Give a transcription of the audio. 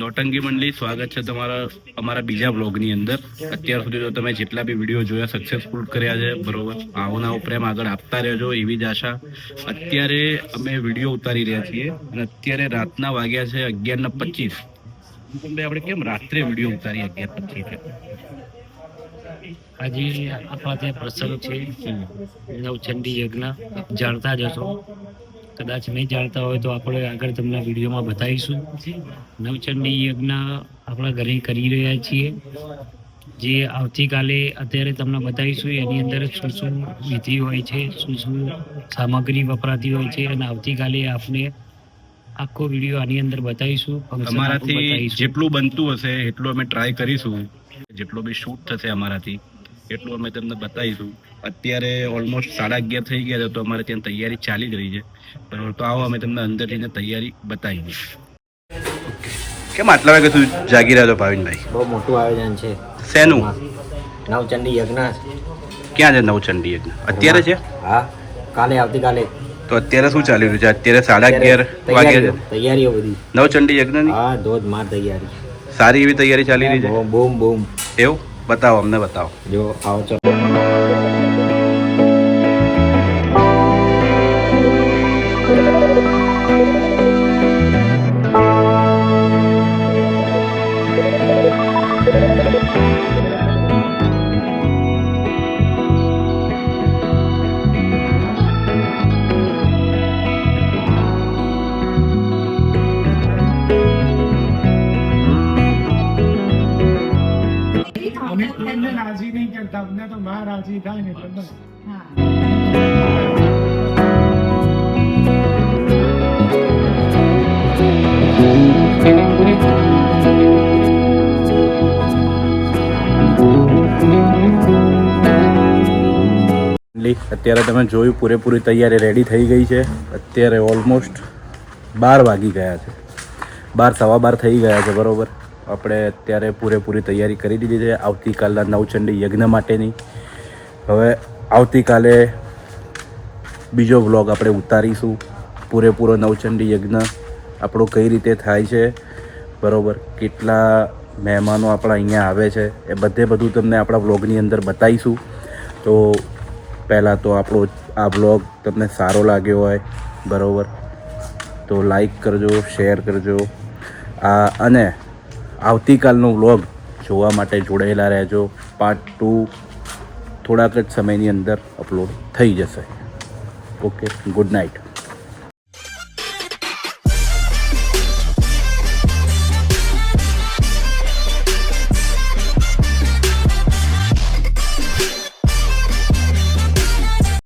નોટંકી મંડળી, સ્વાગત છે તમારા અમારા બીજા બ્લોગની અંદર. અત્યાર સુધી તો તમે જેટલા બી વિડીયો જોયા સક્સેસફુલ કર્યા છે, બરોબર. આવો પ્રેમ આગળ આપતા રહેજો એવી જ આશા. અત્યારે અમે વિડીયો ઉતારી રહ્યા છીએ અને અત્યારે રાતના વાગ્યા છે 11:25. આપણે કેમ રાત્રે વિડીયો ઉતારી 11:25? આજે આપણા ત્યાં પ્રસંગ છે નવચંડી યજ્ઞ, જાણતા જ હશો. કદાચ નહીં જાણતા હોય તો આપણે આગળ તમને વિડીયોમાં બતાવીશું. નવચંડી યજ્ઞ આપણા ઘરે કરી રહ્યા છીએ, જે આવતીકાલે અત્યારે તમને બતાવીશું. એની અંદર શું શું વિધિ હોય છે, શું શું સામગ્રી વપરાતી હોય છે, અને આવતીકાલે આપને આખો વિડીયો આની અંદર બતાવીશું. અમારાથી જેટલું બનતું હશે એટલું અમે ટ્રાય કરીશું. જેટલો બી શૂટ થશે અમારાથી એટલું અમે તમને બતાવીશું. અત્યારે ઓલમોસ્ટ 11:30 થઈ ગયા છે, તો અમારે ત્યાં તૈયારી ચાલી જ રહી છે, બરાબર. તો આવો અમે તમને અંદર જઈને તૈયારી બતાવી દઈશું. કેમ આટલા વાગે સુધી જાગી રહ્યા છો ભાવિનભાઈ? બહુ મોટું આયોજન છે. શેનું? નવચંડી યજ્ઞ. ક્યાં છે નવચંડી યજ્ઞ? અત્યારે છે? હા, કાલે આવતીકાલે. તો અત્યારે શું ચાલી રહ્યું છે? અત્યારે 11:30 વાગ્યા છે. તૈયારીઓ બધી નવચંડી યજ્ઞની? હા, ધોધમાર તૈયારી. સારી એવી તૈયારી ચાલી રહી છે? બૂમ બૂમ. એવું? બતાવો, અમને બતાવો. જો આવો છો. राजी नहीं करता अपने तो माँ राजी था नहीं बस। અત્યારે તમે જોયું પૂરેપૂરી તૈયારી રેડી થઈ ગઈ છે. અત્યારે ઓલમોસ્ટ 12 વાગી ગયા છે, 12 સવા 12 થઈ ગયા છે, બરાબર. આપણે અત્યારે પૂરેપૂરી તૈયારી કરી દીધી છે આવતીકાલના નવચંડી યજ્ઞ માટેની. હવે આવતીકાલે બીજો વ્લોગ આપણે ઉતારીશું. પૂરેપૂરો નવચંડી યજ્ઞ આપણો કઈ રીતે થાય છે, બરાબર, કેટલા મહેમાનો આપણા અહીંયા આવે છે, એ બધું તમને આપણા વ્લોગની અંદર બતાવીશું. તો પહેલાં તો આપણો આ વ્લોગ તમને સારો લાગ્યો હોય, બરાબર, તો લાઈક કરજો, શેર કરજો. અને આવતીકાલનો વ્લોગ જોવા માટે જોડાયેલા રહેજો. પાર્ટ 2 થોડાક જ સમયની અંદર અપલોડ થઈ જશે. Okay, good night.